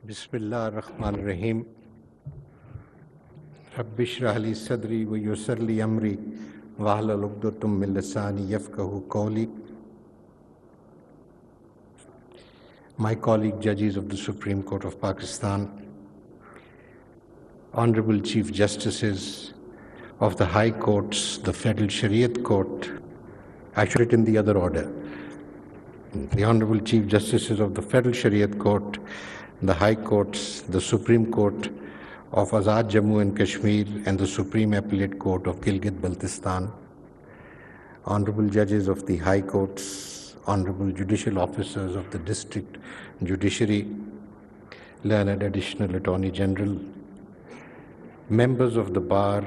Bismillah ar-Rahman ar-Rahim. Rabbi shrah li sadri wa yassir li amri wahlul 'uqdatam min lisani yafqahu qawli. My colleague judges of the Supreme Court of Pakistan, Honorable Chief Justices of the High Courts, the Federal Shariat Court, I should it in the other order. The Honorable Chief Justices of the Federal Shariat Court, the High Courts, the Supreme Court of Azad Jammu and Kashmir, and the Supreme Appellate Court of Gilgit-Baltistan, Honorable Judges of the High Courts, Honorable Judicial Officers of the District Judiciary, learned Additional Attorney General, members of the Bar,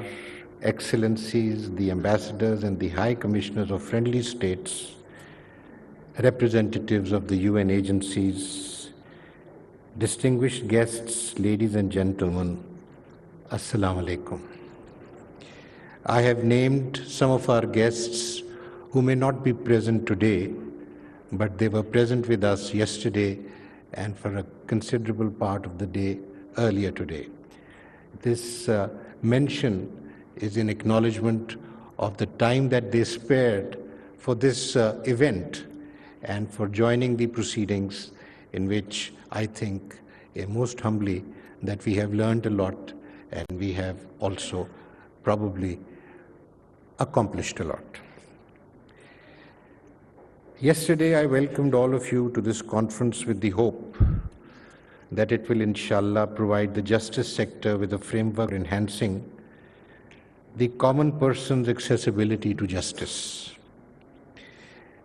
Excellencies, the Ambassadors and the High Commissioners of Friendly States, representatives of the UN agencies, distinguished guests, ladies and gentlemen, Assalamu alaikum. I have named some of our guests who may not be present today, but they were present with us yesterday and for a considerable part of the day earlier today. This mention is in acknowledgement of the time that they spared for this event and for joining the proceedings, in which I think most humbly that we have learned a lot and we have also probably accomplished a lot. Yesterday I welcomed all of you to this conference with the hope that it will inshallah provide the justice sector with a framework enhancing the common person's accessibility to justice.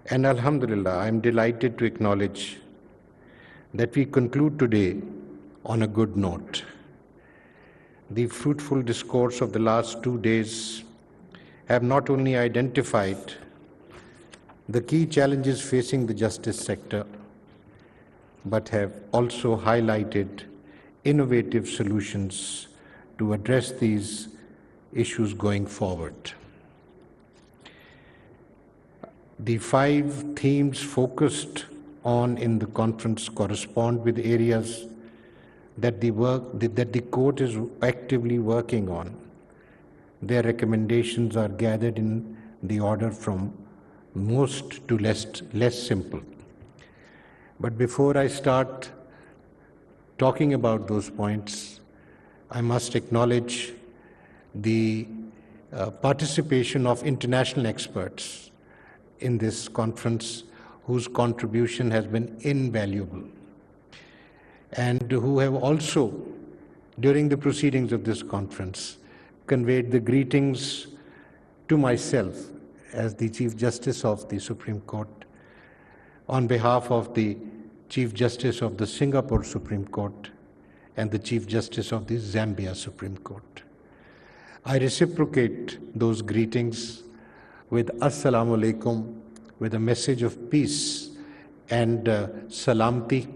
And alhamdulillah, I am delighted to acknowledge that we conclude today on a good note. The fruitful discourse of the last 2 days have not only identified the key challenges facing the justice sector, but have also highlighted innovative solutions to address these issues going forward. The 5 themes focused on in the conference correspond with areas that the court is actively working on. Their recommendations are gathered in the order from most to less simple. But before I start talking about those points, I must acknowledge the participation of international experts in this conference, whose contribution has been invaluable, and who have also, during the proceedings of this conference, conveyed the greetings to myself as the Chief Justice of the Supreme Court, on behalf of the Chief Justice of the Singapore Supreme Court and the Chief Justice of the Zambia Supreme Court. I reciprocate those greetings with Assalamu alaikum, with a message of peace and salamti.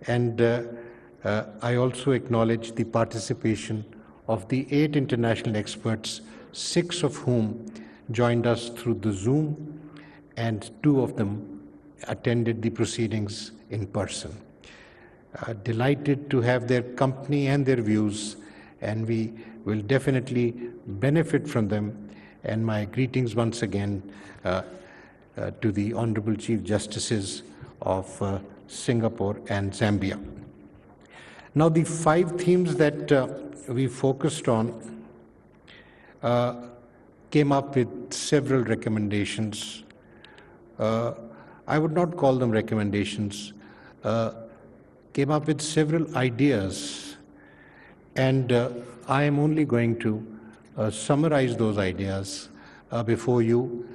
And I also acknowledge the participation of the 8 international experts, 6 of whom joined us through the Zoom, and 2 of them attended the proceedings in person. Delighted to have their company and their views, and we will definitely benefit from them. And my greetings once again to the Honorable Chief Justices of Singapore and Zambia. Now, the 5 themes that we focused on came up with several recommendations. I would not call them recommendations, came up with several ideas, and I am only going to summarize those ideas before you.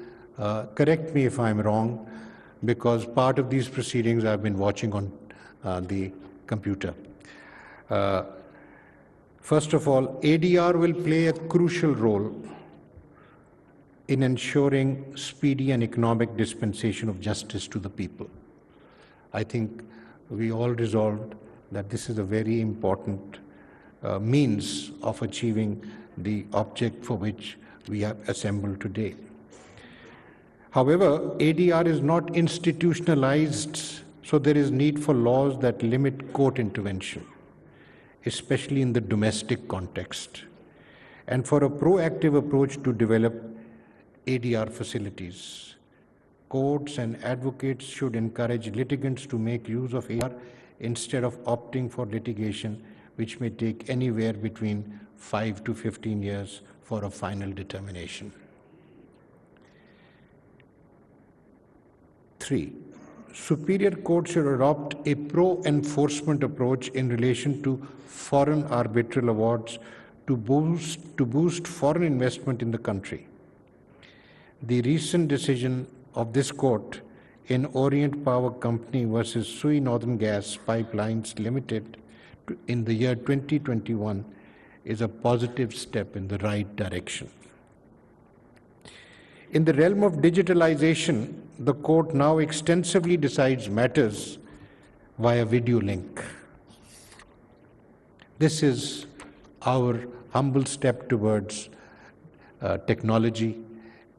Correct me if I'm wrong, because part of these proceedings I've been watching on the computer. First of all, ADR will play a crucial role in ensuring speedy and economic dispensation of justice to the people. I think we all resolved that this is a very important means of achieving the object for which we have assembled today. However, ADR is not institutionalized, so there is need for laws that limit court intervention. especially in the domestic context, and for a proactive approach to develop ADR facilities. Courts and advocates should encourage litigants to make use of ADR instead of opting for litigation, which may take anywhere between 5 to 15 years for a final determination. 3. Superior Court should adopt a pro-enforcement approach in relation to foreign arbitral awards to boost foreign investment in the country. The recent decision of this court in Orient Power Company versus Sui Northern Gas Pipelines Limited in the year 2021 is a positive step in the right direction. In the realm of digitalization, the court now extensively decides matters via video link. This is our humble step towards technology,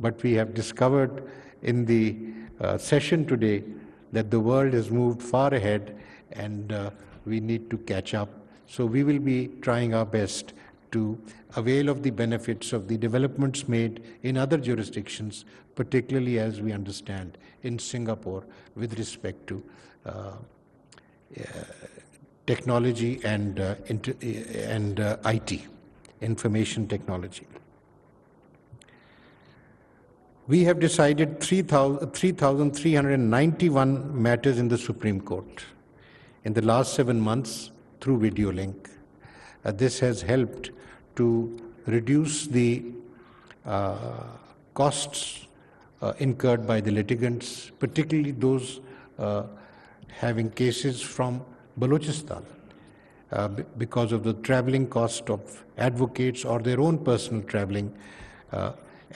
but we have discovered in the session today that the world has moved far ahead and we need to catch up. So we will be trying our best to avail of the benefits of the developments made in other jurisdictions, particularly as we understand in Singapore with respect to technology and IT, information technology. We have decided 3,391 matters in the Supreme Court in the last 7 months through video link. This has helped to reduce the costs incurred by the litigants, particularly those having cases from Balochistan, because of the traveling cost of advocates or their own personal traveling,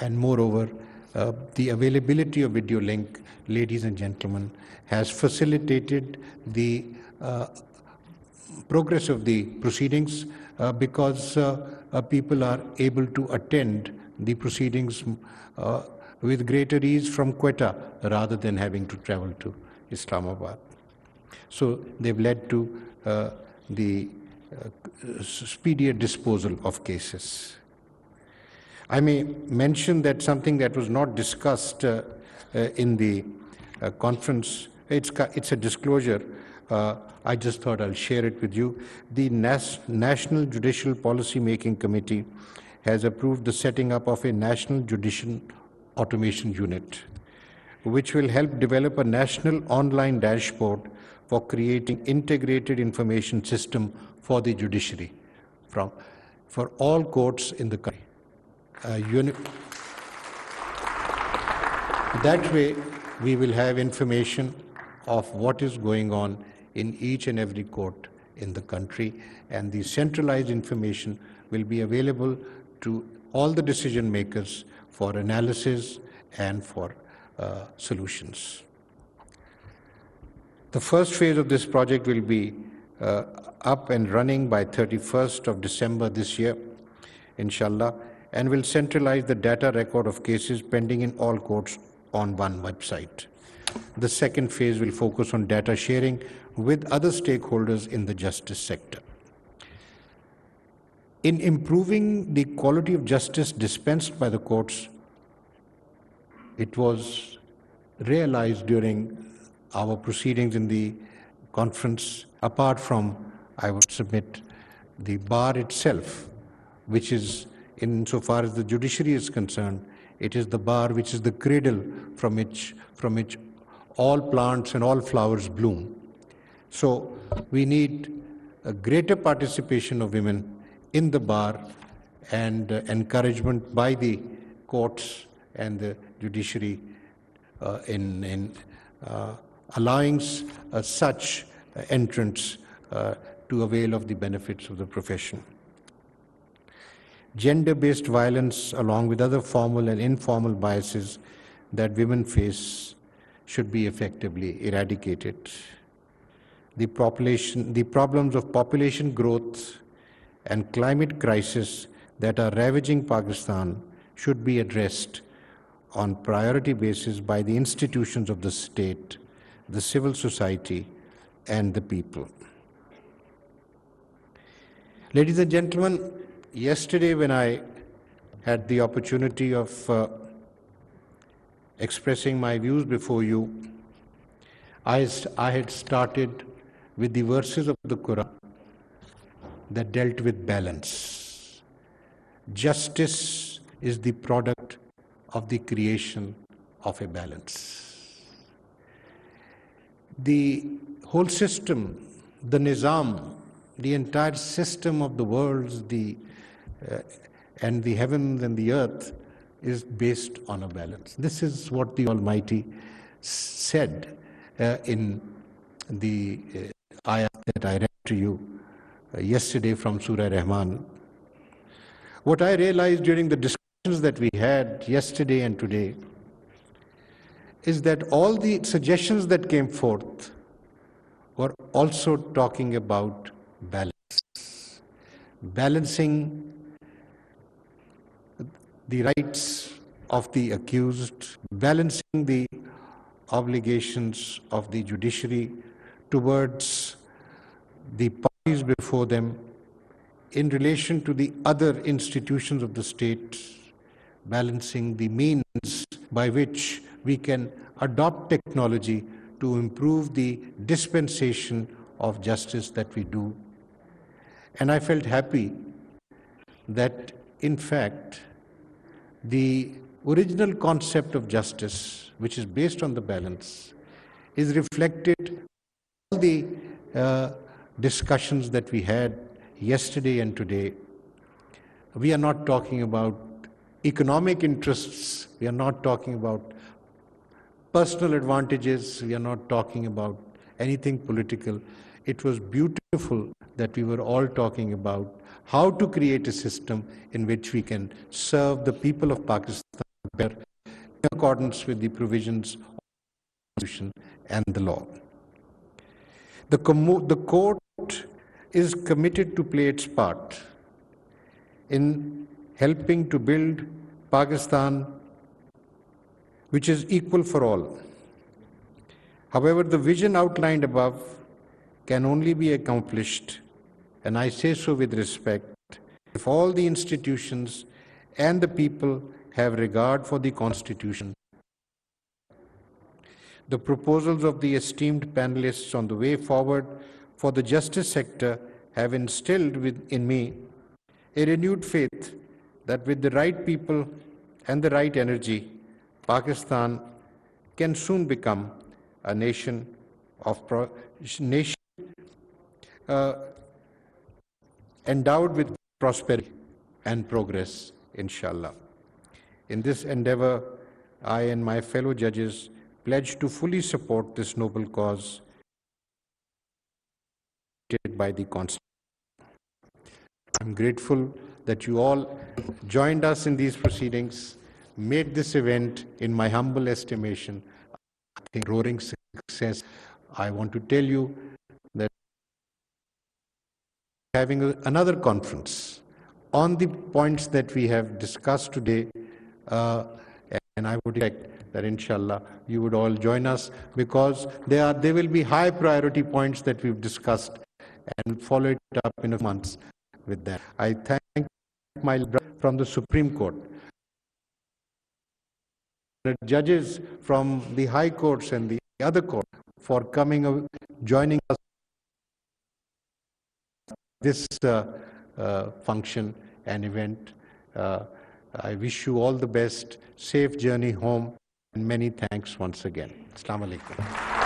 and moreover, the availability of video link, ladies and gentlemen, has facilitated the progress of the proceedings because people are able to attend the proceedings with greater ease from Quetta rather than having to travel to Islamabad. So they've led to the speedier disposal of cases. I may mention that something that was not discussed in the conference, it's a disclosure. I just thought I'll share it with you. The National Judicial Policy Making Committee has approved the setting up of a National Judicial Automation Unit, which will help develop a national online dashboard for creating integrated information system for the judiciary, for all courts in the country. That way, we will have information of what is going on in each and every court in the country, and the centralized information will be available to all the decision makers for analysis and for solutions. The first phase of this project will be up and running by 31st of December this year, inshallah, and will centralize the data record of cases pending in all courts on one website. The second phase will focus on data sharing with other stakeholders in the justice sector. In improving the quality of justice dispensed by the courts, it was realized during our proceedings in the conference, apart from, I would submit, the bar itself, which is, insofar as the judiciary is concerned, it is the bar which is the cradle from which all plants and all flowers bloom. So we need a greater participation of women in the bar and encouragement by the courts and the judiciary in allowing such entrants to avail of the benefits of the profession. Gender-based violence, along with other formal and informal biases that women face, should be effectively eradicated. The problems of population growth and climate crisis that are ravaging Pakistan should be addressed on priority basis by the institutions of the state, the civil society, and the people. Ladies and gentlemen, yesterday when I had the opportunity of expressing my views before you, I had started with the verses of the Quran that dealt with balance. Justice is the product of the creation of a balance. The whole system, the nizam, the entire system of the worlds, and the heavens and the earth is based on a balance. This is what the Almighty said in the ayah that I read to you yesterday from Surah Rahman. What I realized during the discussions that we had yesterday and today is that all the suggestions that came forth were also talking about balance, balancing the rights of the accused, balancing the obligations of the judiciary towards the parties before them in relation to the other institutions of the state, balancing the means by which we can adopt technology to improve the dispensation of justice that we do. And I felt happy that, in fact, the original concept of justice, which is based on the balance, is reflected in all the discussions that we had yesterday and today. We are not talking about economic interests. We are not talking about personal advantages. We are not talking about anything political. It was beautiful that we were all talking about how to create a system in which we can serve the people of Pakistan better in accordance with the provisions of the Constitution and the law. The court is committed to play its part in helping to build Pakistan which is equal for all. However, the vision outlined above can only be accomplished, and I say so with respect, if all the institutions and the people have regard for the Constitution. The proposals of the esteemed panelists on the way forward for the justice sector have instilled in me a renewed faith that with the right people and the right energy, Pakistan can soon become a nation endowed with prosperity and progress, inshallah. In this endeavor, I and my fellow judges pledge to fully support this noble cause by the Constitution. I'm grateful that you all joined us in these proceedings, made this event, in my humble estimation, a roaring success. I want to tell you that having another conference on the points that we have discussed today, and I would expect that inshallah you would all join us, because there will be high priority points that we've discussed, and follow it up in a few months with that. I thank my brother from the Supreme Court, the judges from the high courts and the other court for coming, joining us this function and event. I wish you all the best, safe journey home, and many thanks once again. Assalamu alaikum.